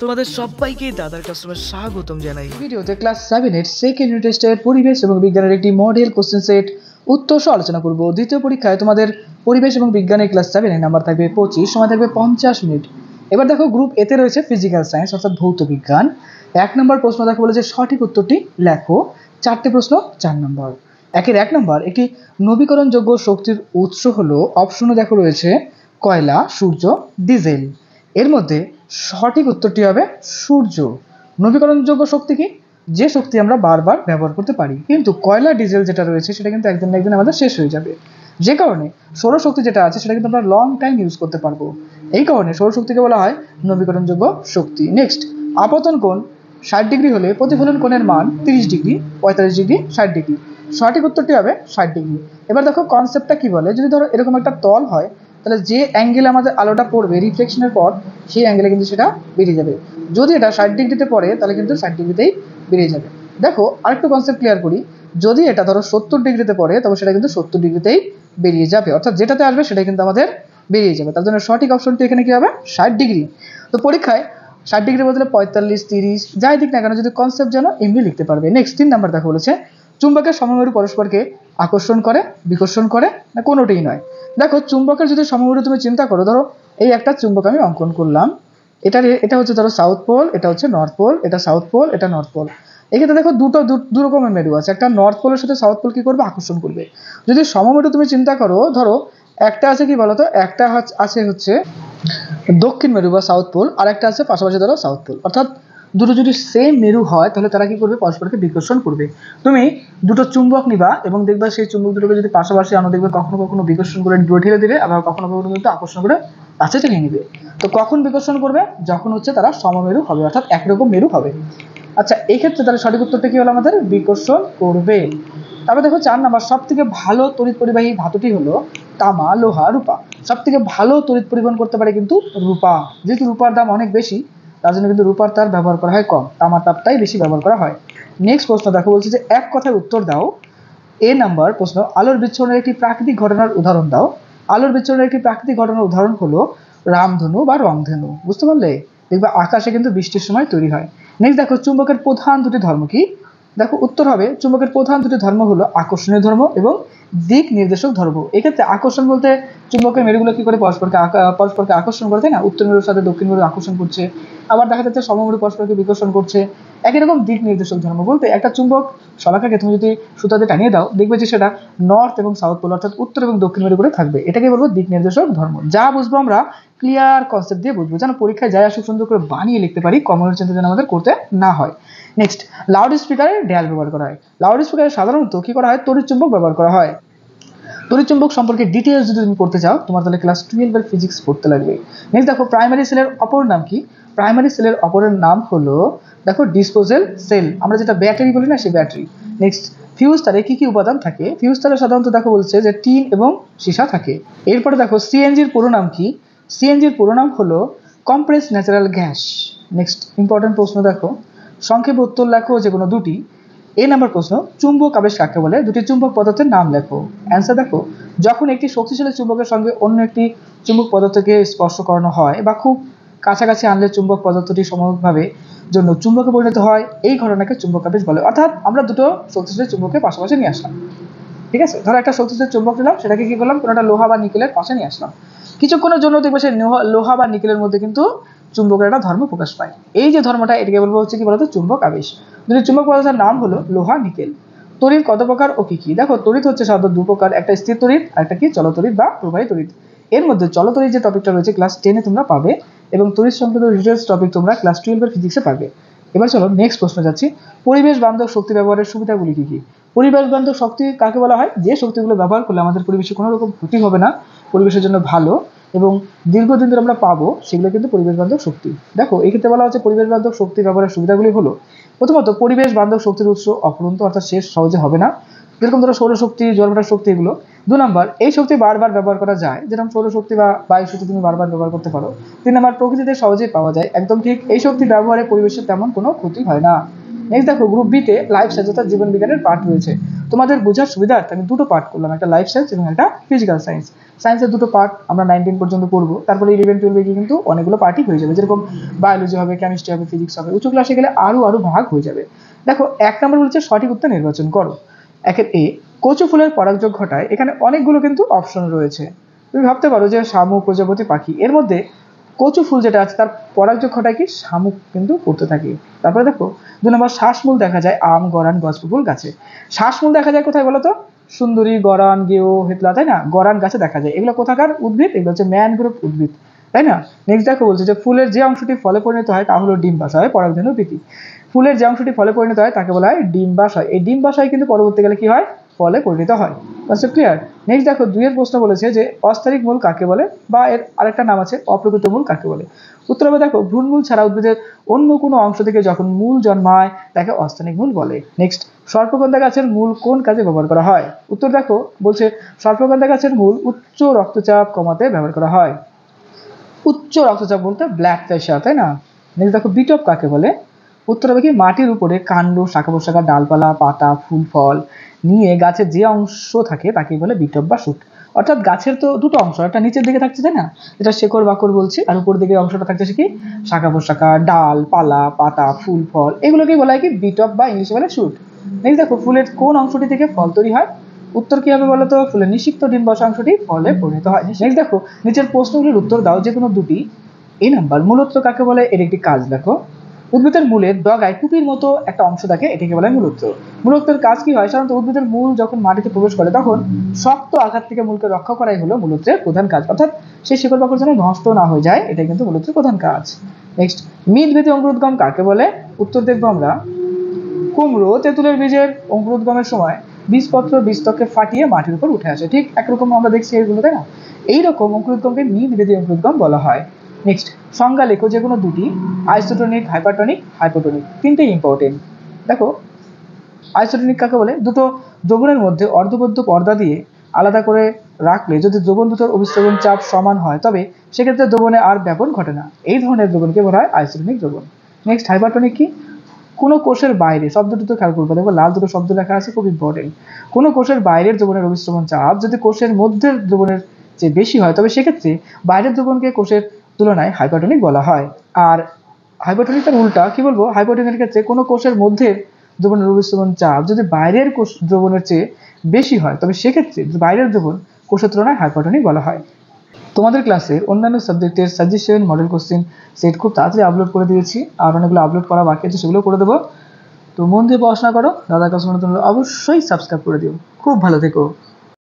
তোমাদের সবাইকে দাদার কাস্টমার স্বাগতম জানাই। ভিডিওতে ক্লাস 7 এর সেকেন্ড ইউনিট টেস্টের পরিবেশ এবং বিজ্ঞানের একটি মডেল কোশ্চেন সেট উত্তর সহ আলোচনা করব। দ্বিতীয় পরীক্ষায় তোমাদের পরিবেশ এবং বিজ্ঞানের ক্লাস 7 এর নাম্বার থাকবে 25, সময় থাকবে 50 মিনিট। এবার দেখো গ্রুপ এতে রয়েছে ফিজিক্যাল সায়েন্স অর্থাৎ ভৌত বিজ্ঞান। 1 নম্বর প্রশ্ন দেখো বলেছে সঠিক উত্তরটি লেখো। 4টে প্রশ্ন 4 নম্বর। 1 নম্বর একটি নবীকরণযোগ্য শক্তির উৎস হলো অপশনে দেখো রয়েছে কয়লা, সূর্য, ডিজেল। এর মধ্যে সঠিক উত্তরটি হবে সূর্য। নবীকরণযোগ্য শক্তি কি? যে শক্তি আমরা বারবার ব্যবহার করতে পারি, কিন্তু কয়লা ডিজেল যেটা রয়েছে সেটা কিন্তু একদিন না একদিন আমাদের শেষ হয়ে যাবে। যে কারণে সৌরশক্তি যেটা আছে সেটা কিন্তু আমরা লং টাইম ইউজ করতে পারবো। এই কারণে সৌরশক্তিকে বলা হয় নবীকরণযোগ্য শক্তি। নেক্সট, আপতন কোণ 60 ডিগ্রি হলে প্রতিফলন কোণের মান 30 ডিগ্রি, 45 ডিগ্রি, 60 ডিগ্রি। সঠিক উত্তরটি হবে 60 ডিগ্রি। এবার দেখো কনসেপ্টটা কি বলে, যদি ধরো এরকম একটা তল হয় তাহলে যে অ্যাঙ্গেলে আমাদের আলোটা পড়বে রিফ্লেকশনের পর সেই অ্যাঙ্গেলে কিন্তু সেটা বেরিয়ে যাবে। যদি এটা 60 ডিগ্রিতে পড়ে তাহলে কিন্তু 60 ডিগ্রিতেই বেরিয়ে যাবে। দেখো আরেকটু কনসেপ্ট ক্লিয়ার করি, যদি এটা ধরো 70 ডিগ্রিতে পড়ে তবে সেটা কিন্তু 70 ডিগ্রিতেই বেরিয়ে যাবে, অর্থাৎ যেটাতে আসবে সেটা কিন্তু আমাদের বেরিয়ে যাবে। তার জন্য সঠিক অপশনটি এখানে কি হবে 60 ডিগ্রি। তো পরীক্ষায় 60 ডিগ্রির বদলে 45, 30 যাই দিক না কেন যদি কনসেপ্ট জানো এমনি লিখতে পারবে। নেক্সট 3 নাম্বার দেখো বলেছে চুম্বকের সমমেরু পরস্পরকে আকর্ষণ করে, বিকর্ষণ করে না কোনোটাই নয়। দেখো চুম্বকের যদি সমমেরু তুমি চিন্তা করো, ধরো এই একটা চুম্বক আমি অঙ্কন করলাম, এটা হচ্ছে ধরো সাউথ পোল, এটা হচ্ছে নর্থ পোল, এটা সাউথ পোল, এটা নর্থ পোল। এক্ষেত্রে দেখো দু রকমের মেরু আছে, একটা নর্থ পোলের সাথে সাউথ পোল কি করবে আকর্ষণ করবে। যদি সমমেরু তুমি চিন্তা করো, ধরো একটা আছে কি বলতো, একটা আছে হচ্ছে দক্ষিণ মেরু বা সাউথ পোল, আর একটা আছে পাশাপাশি ধরো সাউথ পোল। অর্থাৎ দুটো যদি সেম মেরু হয় তাহলে তারা কি করবে পরস্পরকে বিকর্ষণ করবে। তুমি দুটো চুম্বক নিবা এবং দেখবা সেই চুম্বক দুটোকে যদি পাশাপাশি আনো দেখবে কখনো কখনো বিকর্ষণ করে দূরে ঠেলে দিবে, আবার কখনো কখনো কিন্তু আকর্ষণ করে কাছে টেনে নিবে। তো কখন বিকর্ষণ করবে? যখন হচ্ছে তারা সমমেরু হবে, অর্থাৎ একরকম মেরু হবে। আচ্ছা, এই ক্ষেত্রে তাহলে সঠিক উত্তরটা কি হলো আমাদের বিকর্ষণ করবে। তারপরে দেখো 4 নাম্বার সব থেকে ভালো তড়িৎ পরিবাহী ধাতুটি হলো তামা, লোহা, রূপা। সব থেকে ভালো তড়িৎ পরিবহন করতে পারে কিন্তু রূপা। যেহেতু রূপার দাম অনেক বেশি তার জন্য কিন্তু রূপার তার ব্যবহার করা হয় কম, তামার তাপটাই বেশি ব্যবহার করা হয়। নেক্সট প্রশ্ন দেখো বলছে যে এক কথায় উত্তর দাও। নাম্বার প্রশ্ন আলোর বিচ্ছুরণের একটি প্রাকৃতিক ঘটনার উদাহরণ দাও। আলোর বিচ্ছুরণের একটি প্রাকৃতিক ঘটনার উদাহরণ হলো রামধনু বা রংধনু। বুঝতে পারলে? দেখবে আকাশে কিন্তু বৃষ্টির সময় তৈরি হয়। নেক্সট দেখো চুম্বকের প্রধান দুটি ধর্ম কি? দেখো উত্তর হবে চুম্বকের প্রধান দুটি ধর্ম হলো আকর্ষণীয় ধর্ম এবং দিক নির্দেশক ধর্ম। এক্ষেত্রে আকর্ষণ বলতে চুম্বকের মেরুগুলো কি করে পরস্পরকে আকর্ষণ করে, তাই না? উত্তর মেরুর সাথে দক্ষিণ মেরু আকর্ষণ করছে, আবার দেখা যাচ্ছে সমমেরু পরস্পরকে বিকর্ষণ করছে। একই রকম দিক নির্দেশক ধর্ম বলতে একটা চুম্বক শলাকাকে তুমি যদি সুতাতে টানিয়ে দাও দেখবে যে সেটা নর্থ এবং সাউথ পোল অর্থাৎ উত্তর এবং দক্ষিণ মেরু করে থাকবে। এটাকে বলবো দিক নির্দেশক ধর্ম। যা বুঝবো আমরা ক্লিয়ার কনসেপ্ট দিয়ে বুঝবো, যেন পরীক্ষায় যাই আসুক সুন্দর করে বানিয়ে লিখতে পারি, কমনের চিন্তা যেন আমাদের করতে না হয়। নেক্সট, লাউড স্পিকারে ড্যাল ব্যবহার করা হয়। লাউড স্পিকারে সাধারণত কি করা হয়? তড়িৎ চুম্বক ব্যবহার করা হয়। তড়িৎ চুম্বক সম্পর্কে ডিটেইলস যদি তুমি পড়তে চাও তোমার তাহলে ক্লাস 12 এর ফিজিক্স পড়তে লাগবে। নেক্সট দেখো প্রাইমারি সেলের অপর নাম কি? প্রাইমারি সেলের অপরের নাম হলো দেখো ডিসপোজেল সেল, আমরা যেটা ব্যাটারি বলি না সেই ব্যাটারি। নেক্সট, ফিউজ তারে কি কি উপাদান থাকে? ফিউজ তারে সাধারণত দেখো বলছে যে টিন এবং সীসা থাকে। এরপরে দেখো সিএনজির পুরো নাম কি? সিএনজির পুরো নাম হলো compress natural gas. Next important প্রশ্ন দেখো, সংক্ষেপে উত্তর লেখো যে কোনো দুটি। নাম্বার প্রশ্ন চুম্বক আবেশ কাকে বলে? দুটি চুম্বক পদার্থের নাম লেখো। অ্যান্সার দেখো, যখন একটি শক্তিশালী চুম্বকের সঙ্গে অন্য একটি চুম্বক পদার্থকে স্পর্শ করানো হয় বা খুব কাছাকাছি আনলে চুম্বক পদার্থটি সমভাবে জন্য চুম্বকে পরিণত হয়, এই ঘটনাকে চুম্বক আবেশ বলে। অর্থাৎ আমরা দুটো শক্তিশালী চুম্বককে পাশাপাশি নিয়ে আসলাম, ঠিক আছে? ধরো একটা শক্তিশালী চুম্বক নিলাম, সেটাকে কি করলাম কোনোটা লোহা বা নিকেলের পাশে নিয়ে আসলাম। কিছুক্ষণের জন্য দেখবে সেই লোহা বা নিকেলের মধ্যে কিন্তু চুম্বকের একটা ধর্ম প্রকাশ পায়। এই যে ধর্মটা এটাকে বলবো হচ্ছে কি বলতো চুম্বক আবেশ। দুটি চুম্বক পদার্থের নাম হলো লোহা, নিকেল। তড়িৎ কত প্রকার ও কি কি? দেখো তড়িৎ হচ্ছে সাধারণত দু প্রকার, একটা স্থির তড়িৎ আর একটা কি চলতড়িৎ বা প্রবাহী তড়িৎ। এর মধ্যে চলতড়িৎ যে টপিকটা রয়েছে ক্লাস 10 এ তোমরা পাবে এবং তড়িৎ সংক্রান্ত ডিটেইলস টপিক তোমরা ক্লাস 12 এর ফিজিক্সে পাবে। এবার চলো নেক্সট প্রশ্ন যাচ্ছি, পরিবেশ বান্ধব শক্তি ব্যবহারের সুবিধাগুলি কি কি? পরিবেশ বান্ধব শক্তি কাকে বলা হয়? যে শক্তিগুলো ব্যবহার করলে আমাদের পরিবেশে কোনো রকম ক্ষতি হবে না, পরিবেশের জন্য ভালো এবং দীর্ঘদিন ধরে আমরা পাবো, সেগুলো কিন্তু পরিবেশ বান্ধব শক্তি। দেখো এই ক্ষেত্রে বলা হচ্ছে পরিবেশ বান্ধব শক্তি ব্যবহারের সুবিধাগুলি হলো প্রথমত পরিবেশ বান্ধব শক্তির উৎস অফুরন্ত অর্থাৎ শেষ সহজে হবে না, যেরকম ধরো সৌরশক্তি, জলভাটার শক্তি এগুলো। 2 নম্বর এই শক্তি বারবার ব্যবহার করা যায়, যেরকম সৌরশক্তি বা বায়ু শক্তি তুমি বারবার ব্যবহার করতে পারো। 3 নম্বর প্রকৃতিতে সহজেই পাওয়া যায়, একদম ঠিক, এই শক্তি ব্যবহারে পরিবেশের তেমন কোনো ক্ষতি হয় না। নেক্সট দেখো গ্রুপ বি তে লাইফ সায়েন্স অর্থাৎ জীবন বিজ্ঞানের পার্ট রয়েছে। তোমাদের বোঝার সুবিধার্থে আমি দুটো পার্ট করলাম, একটা লাইফ সায়েন্স এবং একটা ফিজিক্যাল সায়েন্স। সায়েন্সের দুটো পার্ট আমরা 9-10 পর্যন্ত পড়বো, তারপরে 11-12 গিয়ে কিন্তু অনেকগুলো পার্টই হয়ে যাবে, যেরকম বায়োলজি হবে, কেমিস্ট্রি হবে, ফিজিক্স হবে, উচ্চ ক্লাসে গেলে আরো ভাগ হয়ে যাবে। দেখো 1 নম্বর বলছে সঠিক উত্তর নির্বাচন করো। একের এ, কচু ফুলের পরাগযোগ ঘটায়। এখানে অনেকগুলো কিন্তু অপশন রয়েছে। তুমি ভাবতে পারো যে শামুক, প্রজাপতি, পাখি, এর মধ্যে কচু ফুল যেটা আছে তার পরাগযোগ ঘটায় কি শামুক কিন্তু পড়তে থাকে। তারপরে দেখো 2 নম্বর শ্বাসমূল দেখা যায় আম, গরান, গজফুল গাছে। শ্বাসমূল দেখা যায় কোথায় বলো তো? সুন্দরী, গরান, গেও, হেতলা, তাই না? গরান গাছে দেখা যায়। এগুলো কোথাকার উদ্ভিদ? এগুলো হচ্ছে ম্যানগ্রোভ উদ্ভিদ, তাই না? নেক্সট দেখো বলছে যে ফুলের যে অংশটি ফলে পরিণত হয় তা হলো ডিম্বাশয়। পরাগজনক রীতি। ফুলের যে অংশটি ফলে পরিণত হয় তাকে বলা হয় ডিম্বাশয়। এই ডিম্বাশয় কিন্তু পরবর্তীকালে কি হয়? ফলে পরিণত হয়। Concept clear? নেক্সট দেখো 2 এর প্রশ্ন বলেছে যে অস্থায়িক মূল কাকে বলে, বা এর আরেকটা নাম আছে অপ্রকৃত মূল কাকে বলে। উত্তর হবে দেখো ভ্রূণমূল ছাড়া উদ্ভিদের অন্য কোনো অংশ থেকে যখন মূল জন্মায় তাকে অস্থানিক মূল বলে। নেক্সট সর্পগন্ধা গাছের মূল কোন কাজে ব্যবহার করা হয়? উত্তর দেখো বলছে সর্পগন্ধা গাছের মূল উচ্চ রক্তচাপ কমাতে ব্যবহার করা হয়। উচ্চ রক্তচাপ বলতে ব্লাড প্রেশার, তাই না? নেক্সট দেখো বিটপ কাকে বলে? উত্তর হবে কি মাটির উপরে কাণ্ড, শাখা প্রশাখা, ডালপালা, পাতা, ফুল, ফল নিয়ে গাছের যে অংশ থাকে তাকে বলে বিটপ বা শুট। অর্থাৎ গাছের তো দুটো অংশ, একটা নিচের দিকে থাকছে, তাই না, এটা শেকড় বাকড় বলছি, আর উপর দিকে অংশটা থাকছে কি শাখা প্রশাখা, ডাল, পালা, পাতা, ফুল, ফল, এগুলোকেই বলা হয় কি বিটপ বা ইংলিশে বলে শুট। নেক্সট দেখো ফুলের কোন অংশটি থেকে ফল তৈরি হয়? উত্তর কি হবে বলতো? ফুলের নিষিক্ত ডিম্বাশয় অংশটি ফলে পরিণত হয়। নেক্সট দেখো নিচের প্রশ্নগুলির উত্তর দাও যে কোনো দুটি। এই নাম্বার মূলত্র কাকে বলে, এর একটি কাজ দেখো। উদ্ভিদের মূলের ডগায় টুপির মতো একটা অংশ থাকে, এটাকে বলা হয় মূলত্র। মূলত্রের কাজ কি হয়? সাধারণত উদ্ভিদের মূল যখন মাটিতে প্রবেশ করে তখন শক্ত আঘাত থেকে মূলকে রক্ষা করাই হলো মূলত্রের প্রধান কাজ, অর্থাৎ সেই শিকড় বাকড় যেন নষ্ট না হয়ে যায়, এটাই কিন্তু মূলত্রের প্রধান কাজ। নেক্সট মিতভেদী অঙ্কুরোদ্গম কাকে বলে? উত্তর দেখবো আমরা কুমড়ো, তেঁতুলের বীজের অঙ্কুরোদ্গমের সময় বীজপত্র বীজতককে ফাটিয়ে মাটির উপর উঠে আসে, ঠিক একরকম আমরা দেখছি এগুলো, তাই না? এইরকম অঙ্কুরোদ্গমকে মিতভেদী অঙ্কুরোদ্গম বলা হয়। নেক্সট সংজ্ঞা লেখো যে কোনো দুটি। আইসোটোনিক, হাইপারটোনিক, হাইপোটোনিক, তিনটেই ইম্পর্টেন্ট। দেখো আইসোটোনিক কাকে বলে? দুটো দ্রবণের মধ্যে অর্ধবদ্ধ পর্দা দিয়ে আলাদা করে রাখলে যদি দ্রবণ দুটোর অভিস্রবণ চাপ সমান হয় তবে সেক্ষেত্রে দ্রবণে আর ব্যাপন ঘটে না, এই ধরনের দ্রবণকে বলা হয় আইসোটোনিক দ্রবণ। নেক্সট হাইপারটোনিক কি? কোনো কোষের বাইরে, শব্দ দুটো খেয়াল করবে, দেখো লাল দুটো শব্দ লেখা আছে, খুব ইম্পর্টেন্ট। কোনো কোষের বাইরের দ্রবণের অভিস্রবণ চাপ যদি কোষের মধ্যের দ্রবণের চেয়ে বেশি হয় তবে সেক্ষেত্রে বাইরের দ্রবণকে কোষের তুলনায় হাইপারটোনিক বলা হয়। আর হাইপোটোনিকের উল্টা কি বলবো? হাইপোটোনিকের ক্ষেত্রে কোনো কোষের মধ্যে দ্রবণের অভিস্রবণ চাপ যদি বাইরের কোষ দ্রবণের চেয়ে বেশি হয় তবে সেক্ষেত্রে বাইরের দ্রবণ কোষের তুলনায় হাইপোটোনিক বলা হয়। তোমাদের ক্লাসের অন্যান্য সাবজেক্টের সাজেশন, মডেল কোশ্চেন সেট খুব তাড়াতাড়ি আপলোড করে দিয়েছি, আর অনেকগুলো আপলোড করা বাকি আছে, সেগুলো করে দেবো। তো মন দিয়ে পড়াশোনা করো, দাদার কাছে অবশ্যই সাবস্ক্রাইব করে দিও। খুব ভালো থেকো।